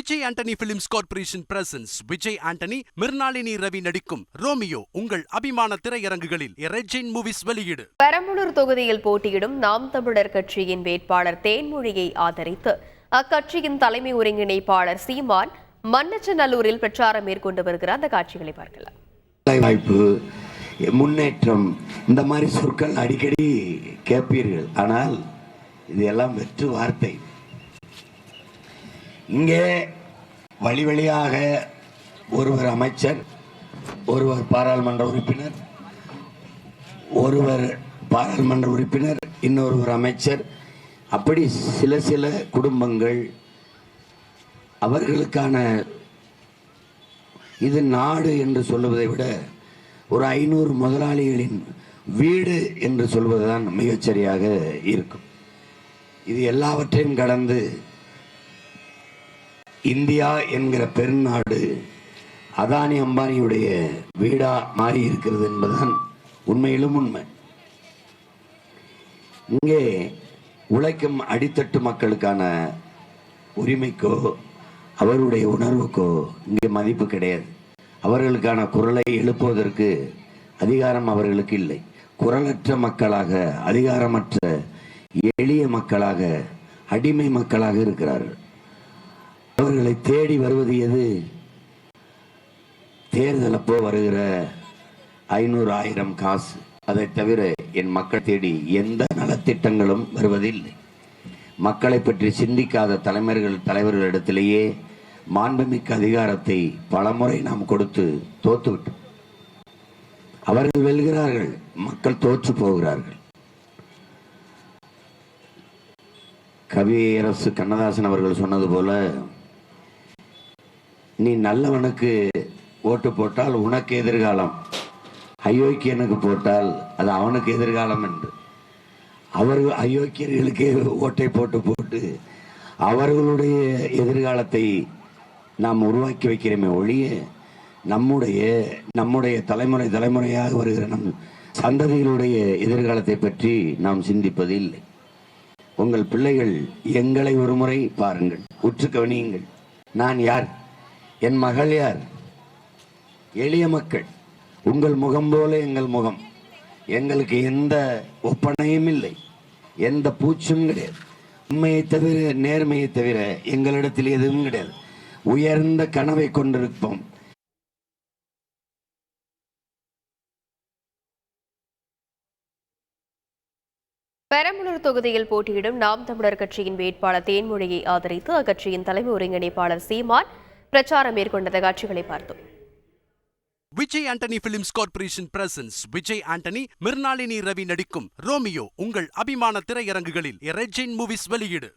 Vijay Antony films corporation presents Vijay Antony, Mirnalini Ravi நடிக்கும் ரோமியோ உங்கள் அபிமான திரையரங்குகளில் ரெஜின் மூவிஸ் வெளியீடு. பெரம்பலூர் தொகுதியில் போட்டியிடும் நாம் தமிழர் கட்சியின் வேட்பாளர் தேன்மொழியை ஆதரித்து அக்கட்சியின் தலைமை ஒருங்கிணைப்பாளர் சீமான் மண்ணச்சநல்லூரில் பிரச்சாரம் மேற்கொண்டு வருகிறார். அந்த காட்சிகளை பார்க்கலாம். வாய்ப்பு, முன்னேற்றம், இந்த மாதிரி சொற்கள் அடிக்கடி கேட்பீர்கள். ஆனால் இது எல்லாம் வெற்று வார்த்தை. இங்கே வழி வழியாக ஒருவர் அமைச்சர், ஒருவர் பாராளுமன்ற உறுப்பினர், ஒருவர் பாராளுமன்ற உறுப்பினர், இன்னொருவர் அமைச்சர், அப்படி சில சில குடும்பங்கள், அவர்களுக்கான இது நாடு என்று சொல்லுவதை விட ஒரு 500 முதலாளிகளின் வீடு என்று சொல்வதுதான் மிகச்சரியாக இருக்கும். இது எல்லாவற்றையும் கடந்து இந்தியா என்கிற பெருநாடு அதானி அம்பானியுடைய வீடா மாறி இருக்கிறது என்பதுதான் உண்மையிலும் உண்மை. இங்கே உழைக்கும் அடித்தட்டு மக்களுக்கான உரிமைக்கோ அவருடைய உணர்வுக்கோ இங்கே மதிப்பு கிடையாது. அவர்களுக்கான குரலை எழுப்புவதற்கு அதிகாரம் அவர்களுக்கு இல்லை. குரலற்ற மக்களாக, அதிகாரமற்ற எளிய மக்களாக, அடிமை மக்களாக இருக்கிறார்கள். அவர்களை தேடி வருவது எது? தேர்தல் அப்போ வருகிற 500, 1000 காசு. அதை தவிர என் மக்கள் தேடி எந்த நலத்திட்டங்களும் வருவதில்லை. மக்களை பற்றி சிந்திக்காத தலைவர்களிடத்திலேயே மாண்புமிக்க அதிகாரத்தை பலமுறை நாம் கொடுத்து தோத்துவிட்டோம். அவர்கள் வெல்கிறார்கள், மக்கள் தோற்று போகிறார்கள். கவியரசு கண்ணதாசன் அவர்கள் சொன்னது போல, நீ நல்லவனுக்கு ஓட்டு போட்டால் உனக்கு எதிர்காலம், அயோக்கியனுக்கு போட்டால் அது அவனுக்கு எதிர்காலம் என்று. அவர்கள் அயோக்கியர்களுக்கு ஓட்டை போட்டு போட்டு அவர்களுடைய எதிர்காலத்தை நாம் உருவாக்கி வைக்கிறோமே ஒழிய நம்முடைய தலைமுறையாக வருகிற நம் சந்ததிகளுடைய எதிர்காலத்தை பற்றி நாம் சிந்திப்பது இல்லை. உங்கள் பிள்ளைகள் எங்களை ஒரு முறை பாருங்கள், உற்று கவனியுங்கள். நான் யார்? என் மகள் யார்? எளிய மக்கள். உங்கள் முகம் போல எங்கள் முகம். எங்களுக்கு எந்த ஒப்பனையும் இல்லை, எந்த பூச்சும் கிடையாது. உண்மையை தவிர, நேர்மையை தவிர எங்களிடத்தில் எதுவும் கிடையாது. உயர்ந்த கனவை கொண்டிருப்போம். பெரம்பலூர் தொகுதியில் போட்டியிடும் நாம் தமிழர் கட்சியின் வேட்பாளர் தேன்மொழியை ஆதரித்து அக்கட்சியின் தலைமை ஒருங்கிணைப்பாளர் சீமான் பிரச்சாரம் மேற்கொண்ட காட்சிகளை பார்த்தோம். Vijay Antony films corporation presents Vijay Antony, Mirnalini Ravi நடிக்கும் ரோமியோ உங்கள் அபிமான திரையரங்குகளில் ரெஜின் மூவிஸ் வெளியீடு.